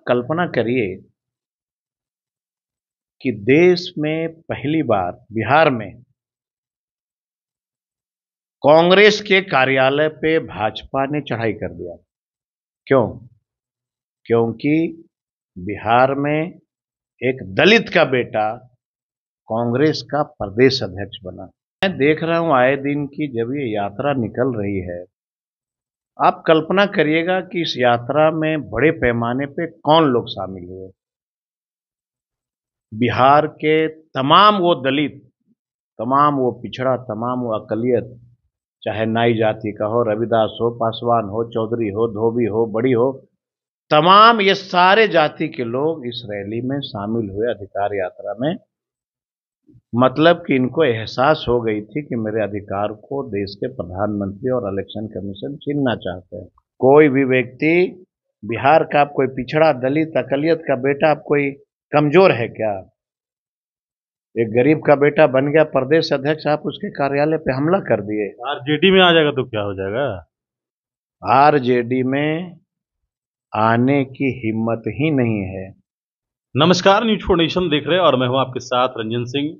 कल्पना करिए कि देश में पहली बार बिहार में कांग्रेस के कार्यालय पे भाजपा ने चढ़ाई कर दिया। क्यों? क्योंकि बिहार में एक दलित का बेटा कांग्रेस का प्रदेश अध्यक्ष बना। मैं देख रहा हूं आए दिन की जब ये यात्रा निकल रही है, आप कल्पना करिएगा कि इस यात्रा में बड़े पैमाने पे कौन लोग शामिल हुए। बिहार के तमाम वो दलित, तमाम वो पिछड़ा, तमाम वो अकलियत, चाहे नाई जाति का हो, रविदास हो, पासवान हो, चौधरी हो, धोबी हो, बड़ी हो, तमाम ये सारे जाति के लोग इस रैली में शामिल हुए अधिकार यात्रा में। मतलब कि इनको एहसास हो गई थी कि मेरे अधिकार को देश के प्रधानमंत्री और इलेक्शन कमीशन छीनना चाहते हैं। कोई भी व्यक्ति बिहार का, आप कोई पिछड़ा, दलित, अकलियत का बेटा, आप कोई कमजोर है क्या? एक गरीब का बेटा बन गया प्रदेश अध्यक्ष, आप उसके कार्यालय पे हमला कर दिए। आरजेडी में आ जाएगा तो क्या हो जाएगा? आरजेडी में आने की हिम्मत ही नहीं है। नमस्कार, न्यूज फॉर नेशन देख रहे हैं और मैं हूं आपके साथ रंजन सिंह।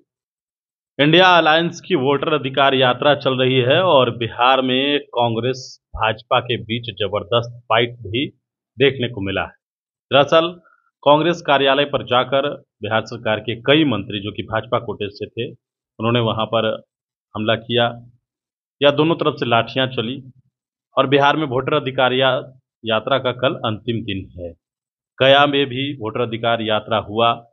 इंडिया अलायंस की वोटर अधिकार यात्रा चल रही है और बिहार में कांग्रेस भाजपा के बीच जबरदस्त फाइट भी देखने को मिला है। दरअसल कांग्रेस कार्यालय पर जाकर बिहार सरकार के कई मंत्री जो कि भाजपा कोटे से थे, उन्होंने वहां पर हमला किया या दोनों तरफ से लाठियां चली। और बिहार में वोटर अधिकार यात्रा का कल अंतिम दिन है। गया में भी वोटर अधिकार यात्रा हुआ।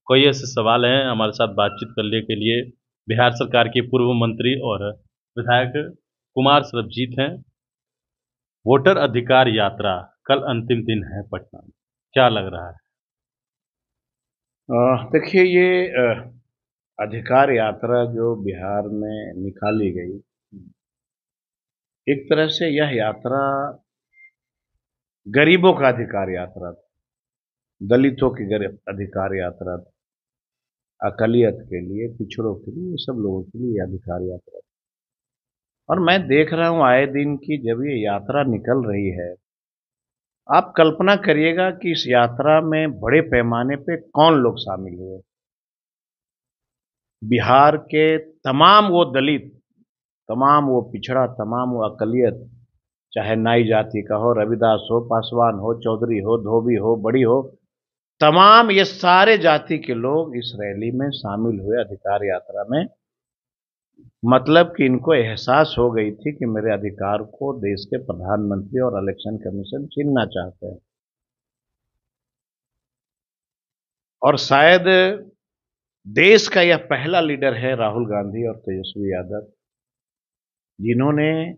कई ऐसे सवाल हैं, हमारे साथ बातचीत करने के लिए बिहार सरकार के पूर्व मंत्री और विधायक कुमार सरबजीत हैं। वोटर अधिकार यात्रा कल अंतिम दिन है पटना में, क्या लग रहा है? देखिए, ये अधिकार यात्रा जो बिहार में निकाली गई, एक तरह से यह यात्रा गरीबों का अधिकार यात्रा था, दलितों की गरीब अधिकार यात्रा था, अकलियत के लिए, पिछड़ों के लिए, ये सब लोगों के लिए अधिकार यात्रा था। और मैं देख रहा हूं आए दिन की जब ये यात्रा निकल रही है, आप कल्पना करिएगा कि इस यात्रा में बड़े पैमाने पे कौन लोग शामिल हुए। बिहार के तमाम वो दलित, तमाम वो पिछड़ा, तमाम वो अकलियत, चाहे नाई जाति का हो, रविदास हो, पासवान हो, चौधरी हो, धोबी हो, बड़ी हो, तमाम ये सारे जाति के लोग इस रैली में शामिल हुए अधिकार यात्रा में। मतलब कि इनको एहसास हो गई थी कि मेरे अधिकार को देश के प्रधानमंत्री और इलेक्शन कमीशन छीनना चाहते हैं। और शायद देश का यह पहला लीडर है राहुल गांधी और तेजस्वी यादव, जिन्होंने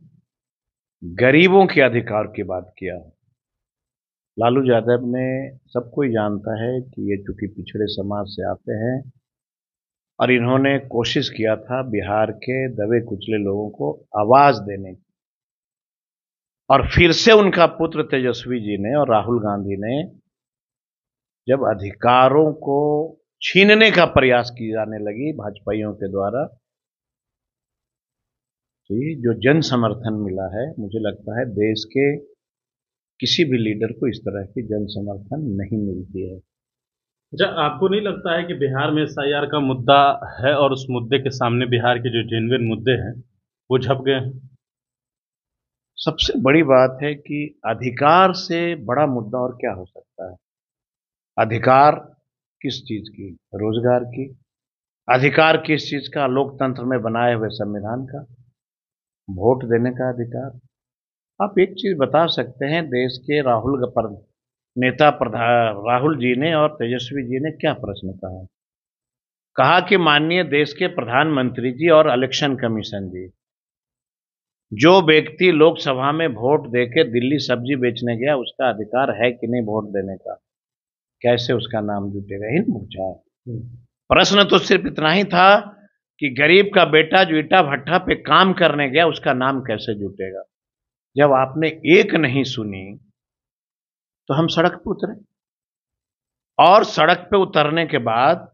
गरीबों के अधिकार की बात किया। लालू यादव ने, सब कोई जानता है कि ये चूंकि पिछड़े समाज से आते हैं और इन्होंने कोशिश किया था बिहार के दबे कुचले लोगों को आवाज देने की। और फिर से उनका पुत्र तेजस्वी जी ने और राहुल गांधी ने जब अधिकारों को छीनने का प्रयास की जाने लगी भाजपाइयों के द्वारा, तो ये जो जन समर्थन मिला है, मुझे लगता है देश के किसी भी लीडर को इस तरह की जन समर्थन नहीं मिलती है। अच्छा, आपको नहीं लगता है कि बिहार में एसआईआर का मुद्दा है और उस मुद्दे के सामने बिहार के जो जेन्युइन मुद्दे हैं वो झप गए हैं? सबसे बड़ी बात है कि अधिकार से बड़ा मुद्दा और क्या हो सकता है। अधिकार किस चीज की? रोजगार की। अधिकार किस चीज का? लोकतंत्र में बनाए हुए संविधान का, वोट देने का अधिकार। आप एक चीज बता सकते हैं, देश के राहुल जी ने और तेजस्वी जी ने क्या प्रश्न कहा? कहा कि माननीय देश के प्रधानमंत्री जी और इलेक्शन कमीशन जी, जो व्यक्ति लोकसभा में वोट देके दिल्ली सब्जी बेचने गया, उसका अधिकार है कि नहीं वोट देने का? कैसे उसका नाम जुटेगा? ही नहीं पूछा। प्रश्न तो सिर्फ इतना ही था कि गरीब का बेटा जो ईटा भट्टा पे काम करने गया, उसका नाम कैसे जुटेगा? जब आपने एक नहीं सुनी तो हम सड़क पर उतरे। और सड़क पे उतरने के बाद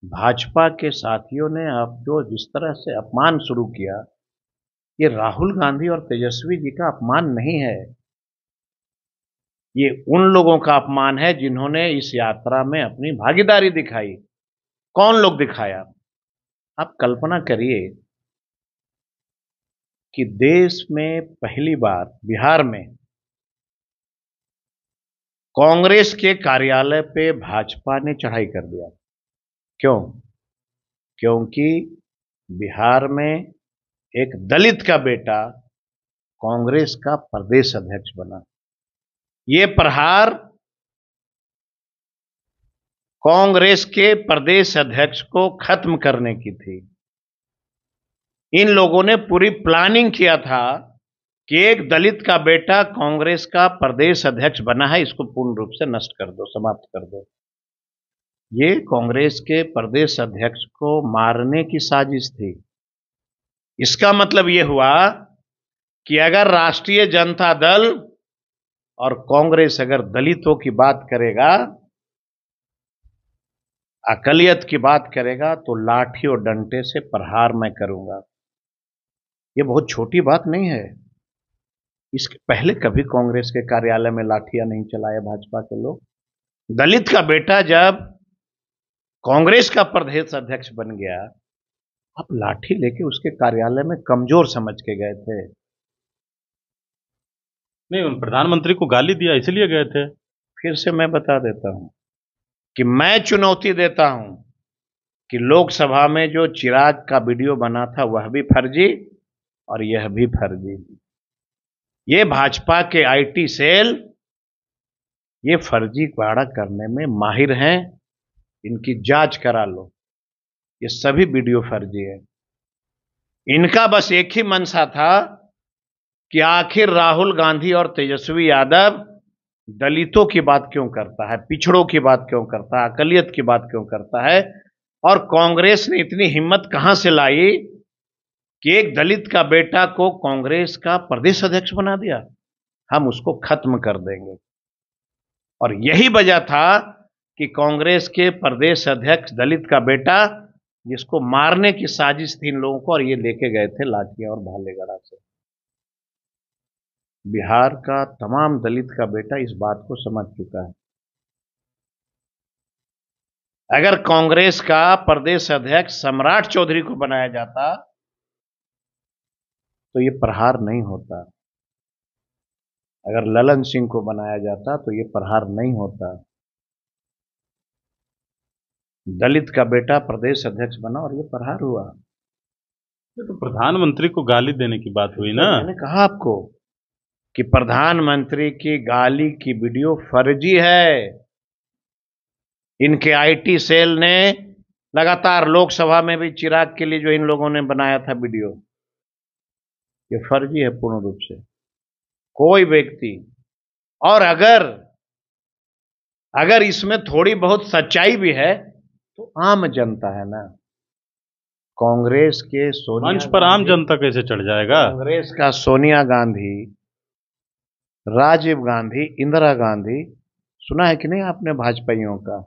भाजपा के साथियों ने अब जो जिस तरह से अपमान शुरू किया, ये राहुल गांधी और तेजस्वी जी का अपमान नहीं है, ये उन लोगों का अपमान है जिन्होंने इस यात्रा में अपनी भागीदारी दिखाई। कौन लोग दिखाया? आप कल्पना करिए कि देश में पहली बार बिहार में कांग्रेस के कार्यालय पे भाजपा ने चढ़ाई कर दिया। क्यों? क्योंकि बिहार में एक दलित का बेटा कांग्रेस का प्रदेश अध्यक्ष बना। ये प्रहार कांग्रेस के प्रदेश अध्यक्ष को खत्म करने की थी। इन लोगों ने पूरी प्लानिंग किया था कि एक दलित का बेटा कांग्रेस का प्रदेश अध्यक्ष बना है, इसको पूर्ण रूप से नष्ट कर दो, समाप्त कर दो। ये कांग्रेस के प्रदेश अध्यक्ष को मारने की साजिश थी। इसका मतलब यह हुआ कि अगर राष्ट्रीय जनता दल और कांग्रेस अगर दलितों की बात करेगा, अकलियत की बात करेगा, तो लाठी और डंडे से प्रहार मैं करूंगा। यह बहुत छोटी बात नहीं है। इसके पहले कभी कांग्रेस के कार्यालय में लाठियां नहीं चलाए भाजपा के लोग। दलित का बेटा जब कांग्रेस का प्रदेश अध्यक्ष बन गया, आप लाठी लेके उसके कार्यालय में कमजोर समझ के गए थे? नहीं, उन प्रधानमंत्री को गाली दिया इसलिए गए थे। फिर से मैं बता देता हूं कि मैं चुनौती देता हूं कि लोकसभा में जो चिराग का वीडियो बना था वह भी फर्जी और यह भी फर्जी। ये भाजपा के आईटी सेल ये फर्जी वाड़ा करने में माहिर हैं। इनकी जांच करा लो, ये सभी वीडियो फर्जी है। इनका बस एक ही मंशा था कि आखिर राहुल गांधी और तेजस्वी यादव दलितों की बात क्यों करता है, पिछड़ों की बात क्यों करता है, अकलियत की बात क्यों करता है, और कांग्रेस ने इतनी हिम्मत कहां से लाई कि एक दलित का बेटा को कांग्रेस का प्रदेश अध्यक्ष बना दिया। हम उसको खत्म कर देंगे। और यही वजह था कि कांग्रेस के प्रदेश अध्यक्ष दलित का बेटा, जिसको मारने की साजिश थी इन लोगों को, और ये लेके गए थे लाठियां और भाले गड़ा से। बिहार का तमाम दलित का बेटा इस बात को समझ चुका है। अगर कांग्रेस का प्रदेश अध्यक्ष सम्राट चौधरी को बनाया जाता तो ये प्रहार नहीं होता। अगर ललन सिंह को बनाया जाता तो ये प्रहार नहीं होता। दलित का बेटा प्रदेश अध्यक्ष बना और ये प्रहार हुआ। ये तो प्रधानमंत्री को गाली देने की बात हुई ना। मैंने कहा आपको कि प्रधानमंत्री की गाली की वीडियो फर्जी है। इनके आईटी सेल ने लगातार लोकसभा में भी चिराग के लिए जो इन लोगों ने बनाया था वीडियो, ये फर्जी है पूर्ण रूप से। कोई व्यक्ति, और अगर इसमें थोड़ी बहुत सच्चाई भी है तो आम जनता है ना। कांग्रेस के सोनिया मंच पर आम जनता कैसे चढ़ जाएगा? कांग्रेस का सोनिया गांधी, राजीव गांधी, इंदिरा गांधी, सुना है कि नहीं आपने भाजपाइयों का?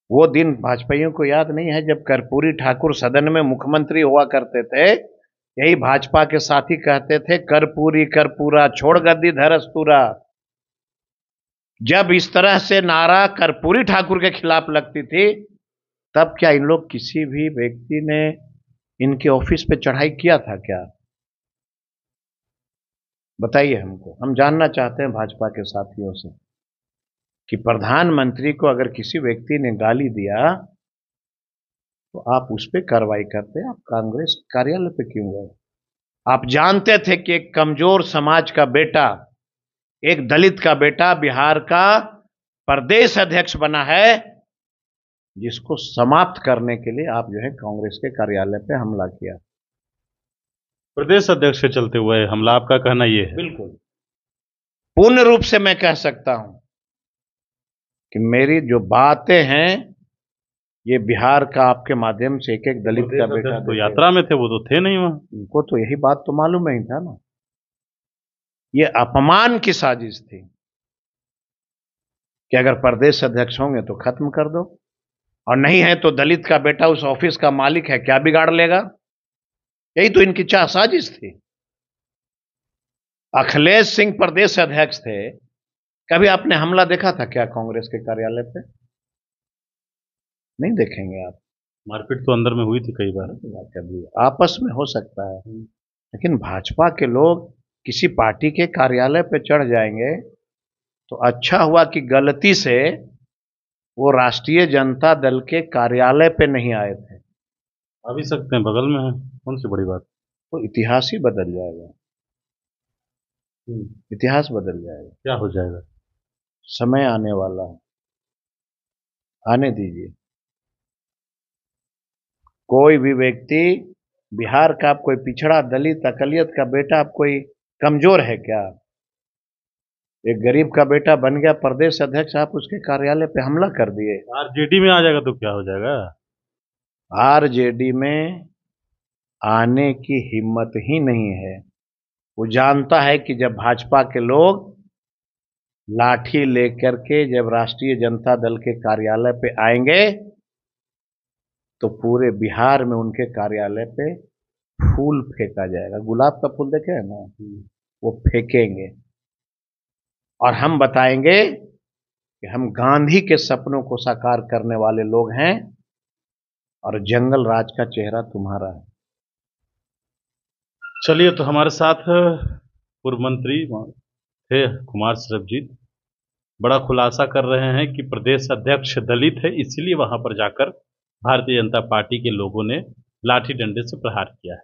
वो दिन भाजपाइयों को याद नहीं है जब कर्पूरी ठाकुर सदन में मुख्यमंत्री हुआ करते थे। यही भाजपा के साथी कहते थे, कर्पूरी कर्पूरा छोड़ गद्दी धरस्तूरा। जब इस तरह से नारा कर्पूरी ठाकुर के खिलाफ लगती थी, तब क्या इन लोग, किसी भी व्यक्ति ने इनके ऑफिस पे चढ़ाई किया था क्या? बताइए हमको। हम जानना चाहते हैं भाजपा के साथियों से कि प्रधानमंत्री को अगर किसी व्यक्ति ने गाली दिया तो आप उस पर कार्रवाई करते हैं, आप कांग्रेस कार्यालय पे क्यों गए? आप जानते थे कि एक कमजोर समाज का बेटा, एक दलित का बेटा बिहार का प्रदेश अध्यक्ष बना है, जिसको समाप्त करने के लिए आप जो है कांग्रेस के कार्यालय पे हमला किया। प्रदेश अध्यक्ष के चलते हुए हमला, आपका कहना यह है? बिल्कुल। पूर्ण रूप से मैं कह सकता हूं कि मेरी जो बातें हैं ये बिहार का आपके माध्यम से एक एक दलित का बेटा तो यात्रा में थे, वो तो थे नहीं वहां। उनको तो यही बात तो मालूम नहीं था ना। ये अपमान की साजिश थी कि अगर प्रदेश अध्यक्ष होंगे तो खत्म कर दो, और नहीं है तो दलित का बेटा उस ऑफिस का मालिक है, क्या बिगाड़ लेगा। यही तो इनकी चाह साजिश थी। अखिलेश सिंह प्रदेश अध्यक्ष थे, कभी आपने हमला देखा था क्या कांग्रेस के कार्यालय पे? नहीं देखेंगे आप। मारपीट तो अंदर में हुई थी कई बार। कभी आपस में हो सकता है, लेकिन भाजपा के लोग किसी पार्टी के कार्यालय पे चढ़ जाएंगे तो अच्छा हुआ कि गलती से वो राष्ट्रीय जनता दल के कार्यालय पे नहीं आए थे, आ भी सकते हैं, बगल में है, कौन सी बड़ी बात। तो इतिहास ही बदल जाएगा। इतिहास बदल जाएगा। क्या हो जाएगा? समय आने वाला है, आने दीजिए। कोई भी व्यक्ति, बिहार का आप कोई पिछड़ा दलित अकलियत का बेटा, आप कोई कमजोर है क्या? एक गरीब का बेटा बन गया प्रदेश अध्यक्ष, आप उसके कार्यालय पे हमला कर दिए। आरजेडी में आ जाएगा तो क्या हो जाएगा? आरजेडी में आने की हिम्मत ही नहीं है। वो जानता है कि जब भाजपा के लोग लाठी लेकर के जब राष्ट्रीय जनता दल के कार्यालय पे आएंगे तो पूरे बिहार में उनके कार्यालय पे फूल फेंका जाएगा। गुलाब का फूल देखे है ना, वो फेंकेंगे और हम बताएंगे कि हम गांधी के सपनों को साकार करने वाले लोग हैं और जंगल राज का चेहरा तुम्हारा है। चलिए, तो हमारे साथ पूर्व मंत्री थे कुमार सरबजीत, बड़ा खुलासा कर रहे हैं कि प्रदेश अध्यक्ष दलित है, इसलिए वहां पर जाकर भारतीय जनता पार्टी के लोगों ने लाठी डंडे से प्रहार किया है।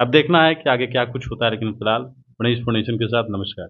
अब देखना है कि आगे क्या कुछ होता है, लेकिन फिलहाल गणेश फाउंडेशन के साथ नमस्कार।